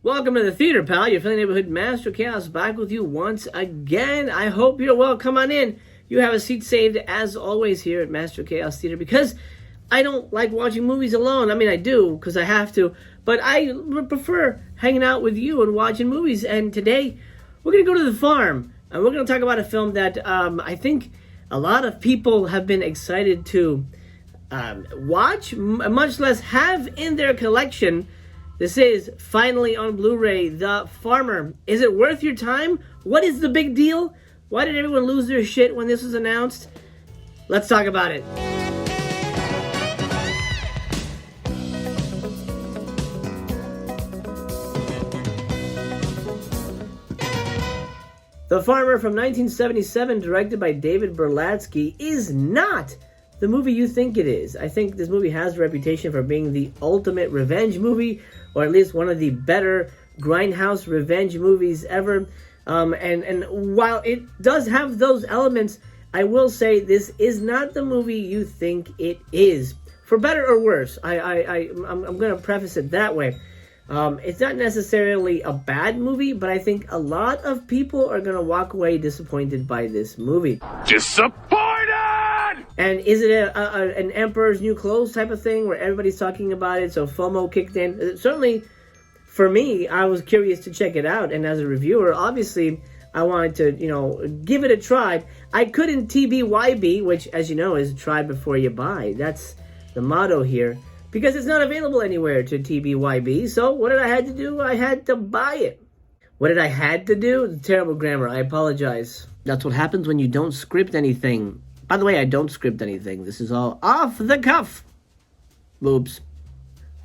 Welcome to the theater, pal. Your friendly neighborhood Master Chaos back with you once again. I hope you're well. Come on in. You have a seat saved as always here at Master Chaos Theater because I don't like watching movies alone. I mean, I do because I have to, but I prefer hanging out with you and watching movies. And today, we're going to go to the farm and we're going to talk about a film that I think a lot of people have been excited to watch, much less have in their collection. This is finally on Blu-ray, The Farmer. Is it worth your time? What is the big deal? Why did everyone lose their shit when this was announced? Let's talk about it. The Farmer from 1977, directed by David Berlatsky, is not the movie you think it is. I think this movie has a reputation for being the ultimate revenge movie, or at least one of the better grindhouse revenge movies ever. And while it does have those elements, I will say this is not the movie you think it is. For better or worse, I'm going to preface it that way. It's not necessarily a bad movie, but I think a lot of people are going to walk away disappointed by this movie. Disappointed! And is it an Emperor's New Clothes type of thing where everybody's talking about it, so FOMO kicked in? Certainly, for me, I was curious to check it out, and as a reviewer, obviously, I wanted to, give it a try. I couldn't TBYB, which, as you know, is try before you buy. That's the motto here, because it's not available anywhere to TBYB, so what did I have to do? I had to buy it. What did I had to do? Terrible grammar, I apologize. That's what happens when you don't script anything. By the way, I don't script anything. This is all off the cuff. Boobs.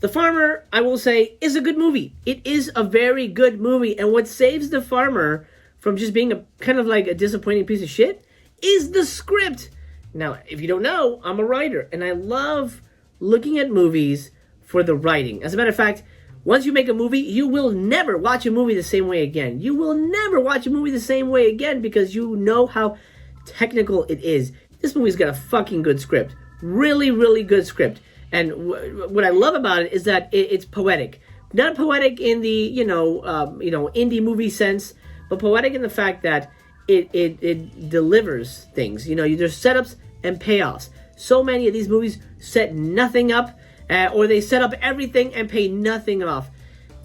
The Farmer, I will say, is a good movie. It is a very good movie. And what saves The Farmer from just being a kind of like a disappointing piece of shit is the script. Now, if you don't know, I'm a writer. And I love looking at movies for the writing. As a matter of fact, once you make a movie, you will never watch a movie the same way again. You will never watch a movie the same way again because you know how technical it is. This movie's got a fucking good script. Really, really good script. And what I love about it is that it's poetic. Not poetic in the, indie movie sense, but poetic in the fact that it delivers things. There's setups and payoffs. So many of these movies set nothing up, or they set up everything and pay nothing off.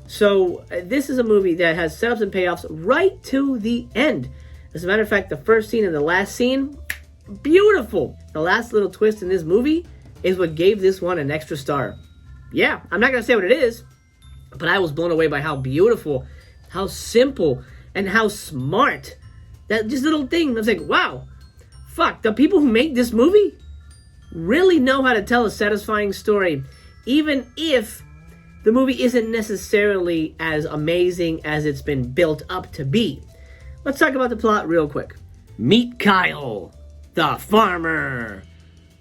So this is a movie that has setups and payoffs right to the end. As a matter of fact, the first scene and the last scene, beautiful. The last little twist in this movie is what gave this one an extra star. Yeah, I'm not going to say what it is, but I was blown away by how beautiful, how simple, and how smart. That just little thing, I was like, wow, fuck, the people who made this movie really know how to tell a satisfying story, even if the movie isn't necessarily as amazing as it's been built up to be. Let's talk about the plot real quick. Meet Kyle, the farmer.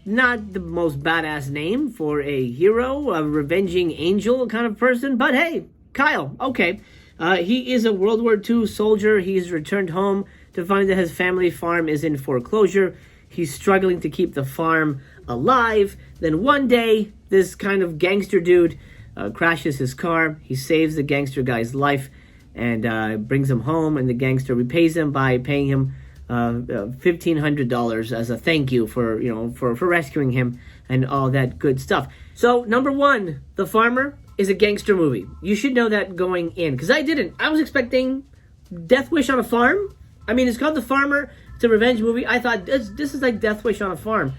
Not the most badass name for a hero, a revenging angel kind of person, but hey, Kyle, okay. He is a World War II soldier. He's returned home to find that his family farm is in foreclosure. He's struggling to keep the farm alive. Then one day, this kind of gangster dude crashes his car. He saves the gangster guy's life and brings him home, and the gangster repays him by paying him $1,500 as a thank you for rescuing him and all that good stuff. So, number one, The Farmer is a gangster movie. You should know that going in, because I didn't. I was expecting Death Wish on a farm. I mean, it's called The Farmer. It's a revenge movie. I thought this is like Death Wish on a farm,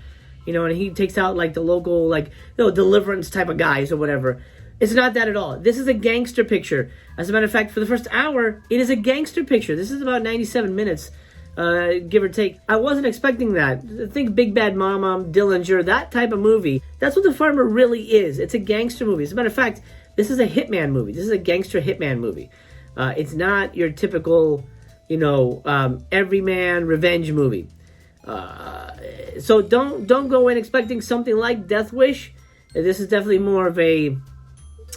and he takes out like the local deliverance type of guys or whatever. It's not that at all. This is a gangster picture. As a matter of fact, for the first hour, it is a gangster picture. This is about 97 minutes. Give or take. I wasn't expecting that. Think Big Bad Mama, Dillinger, that type of movie. That's what The Farmer really is. It's a gangster movie. As a matter of fact, this is a hitman movie. This is a gangster hitman movie. It's not your typical, everyman revenge movie. So don't go in expecting something like Death Wish. This is definitely more of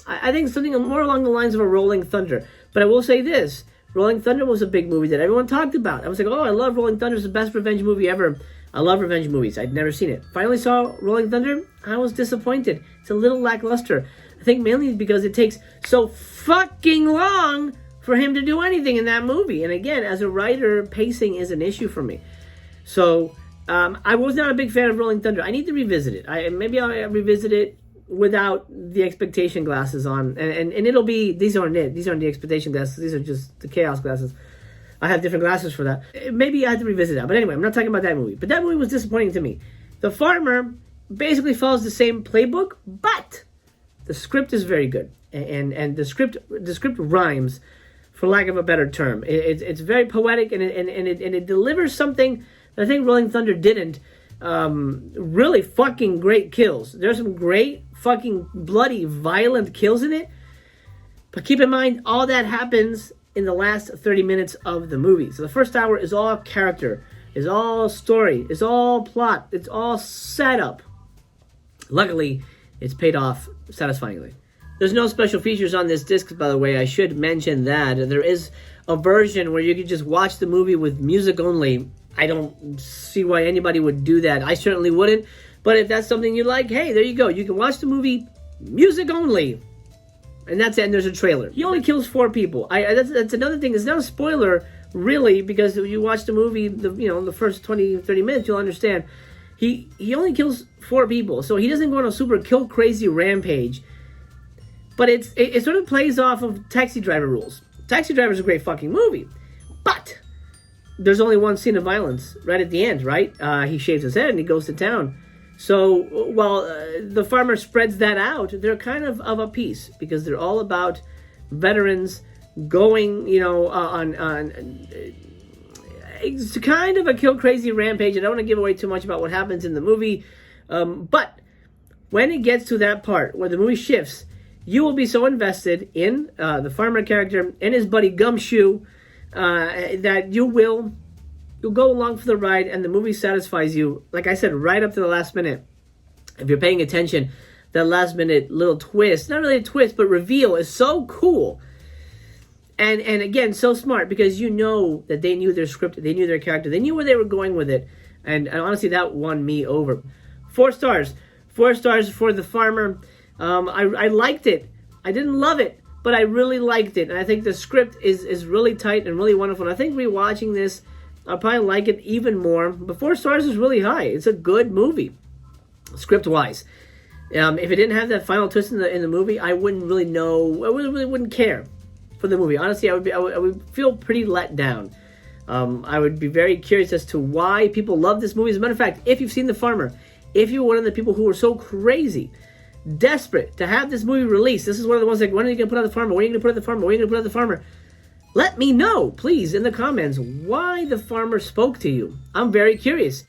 I think something more along the lines of a Rolling Thunder. But I will say this. Rolling Thunder was a big movie that everyone talked about. I was like, oh, I love Rolling Thunder. It's the best revenge movie ever. I love revenge movies. I'd never seen it. Finally saw Rolling Thunder. I was disappointed. It's a little lackluster. I think mainly because it takes so fucking long for him to do anything in that movie. And again, as a writer, pacing is an issue for me. So I was not a big fan of Rolling Thunder. I need to revisit it. Maybe I'll revisit it without the expectation glasses on. And it'll be, these aren't it. These aren't the expectation glasses. These are just the chaos glasses. I have different glasses for that. Maybe I have to revisit that. But anyway, I'm not talking about that movie. But that movie was disappointing to me. The Farmer basically follows the same playbook, but the script is very good. And the script rhymes, for lack of a better term. It's very poetic, and it delivers something that I think Rolling Thunder didn't. Really fucking great kills. There's some great fucking bloody, violent kills in it. But keep in mind, all that happens in the last 30 minutes of the movie. So the first hour is all character, is all story, is all plot, it's all setup. Luckily, it's paid off satisfyingly. There's no special features on this disc, by the way. I should mention that. There is a version where you can just watch the movie with music only. I don't see why anybody would do that. I certainly wouldn't. But if that's something you like, hey, there you go. You can watch the movie music only. And that's it. And there's a trailer. He only kills 4 people. That's another thing. It's not a spoiler, really, because if you watch the movie, the first 20, 30 minutes, you'll understand. He only kills 4 people. So he doesn't go on a super kill crazy rampage. But it sort of plays off of Taxi Driver rules. Taxi Driver is a great fucking movie. But there's only one scene of violence right at the end, right? He shaves his head and he goes to town. So while the Farmer spreads that out, they're kind of a piece because they're all about veterans going, on it's kind of a kill crazy rampage. I don't want to give away too much about what happens in the movie. But when it gets to that part where the movie shifts, you will be so invested in the Farmer character and his buddy Gumshoe that you'll go along for the ride, and the movie satisfies you, like I said, right up to the last minute. If you're paying attention, that last minute little twist, not really a twist, but reveal is so cool. And again, so smart, because you know that they knew their script, they knew their character, they knew where they were going with it. And honestly, that won me over. 4 stars. 4 stars for The Farmer. I liked it. I didn't love it, but I really liked it. And I think the script is really tight and really wonderful. And I think rewatching this, I'll probably like it even more. But 4 stars is really high. It's a good movie, script-wise. If it didn't have that final twist in the movie, I wouldn't really know. I really wouldn't care for the movie. Honestly, I would feel pretty let down. I would be very curious as to why people love this movie. As a matter of fact, if you've seen The Farmer, if you're one of the people who are so crazy, desperate to have this movie released, this is one of the ones like, when are you going to put out The Farmer? When are you going to put out The Farmer? When are you going to put out The Farmer? Let me know, please, in the comments, why The Farmer spoke to you. I'm very curious.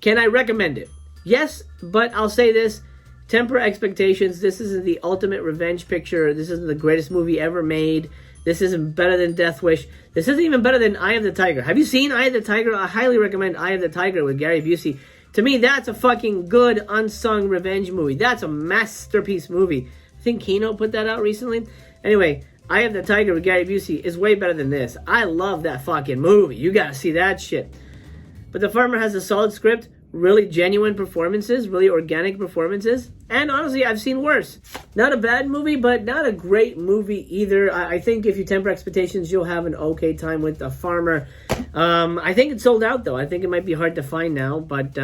Can I recommend it? Yes, but I'll say this. Temper expectations. This isn't the ultimate revenge picture. This isn't the greatest movie ever made. This isn't better than Death Wish. This isn't even better than Eye of the Tiger. Have you seen Eye of the Tiger? I highly recommend Eye of the Tiger with Gary Busey. To me, that's a fucking good, unsung revenge movie. That's a masterpiece movie. I think Kino put that out recently. Anyway, Eye of the Tiger with Gary Busey is way better than this. I love that fucking movie. You gotta see that shit. But The Farmer has a solid script, really genuine performances, really organic performances, and honestly, I've seen worse. Not a bad movie, but not a great movie either. I think if you temper expectations, you'll have an okay time with The Farmer. I think it's sold out, though. I think it might be hard to find now, but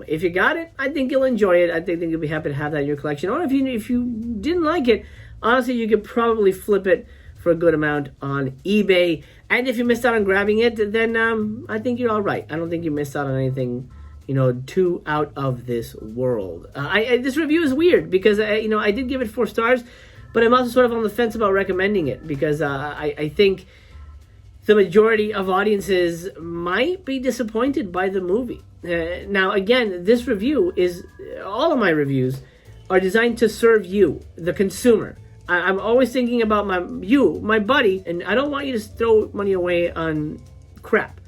if you got it, I think you'll enjoy it. I think you'll be happy to have that in your collection. Or if you didn't like it, honestly, you could probably flip it for a good amount on eBay. And if you missed out on grabbing it, then I think you're all right. I don't think you missed out on anything, too out of this world. This review is weird because, I did give it 4 stars, but I'm also sort of on the fence about recommending it because I think the majority of audiences might be disappointed by the movie. Now, again, this review all of my reviews are designed to serve you, the consumer. I'm always thinking about my buddy, and I don't want you to throw money away on crap.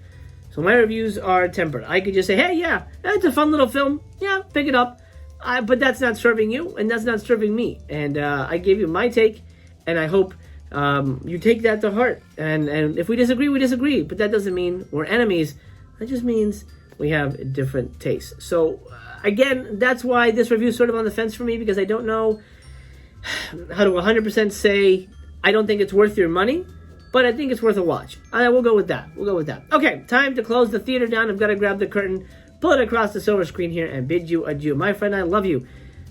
So my reviews are tempered. I could just say, hey, yeah, that's a fun little film. Yeah, pick it up. But that's not serving you, and that's not serving me. And I gave you my take, and I hope you take that to heart. And if we disagree, we disagree. But that doesn't mean we're enemies. That just means we have different tastes. So, again, that's why this review is sort of on the fence for me, because I don't know how to 100% say I don't think it's worth your money, but I think it's worth a watch. We'll go with that. We'll go with that. Okay, time to close the theater down. I've got to grab the curtain, pull it across the silver screen here, and bid you adieu. My friend, I love you.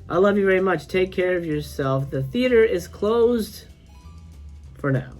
I love you very much. Take care of yourself. The theater is closed for now.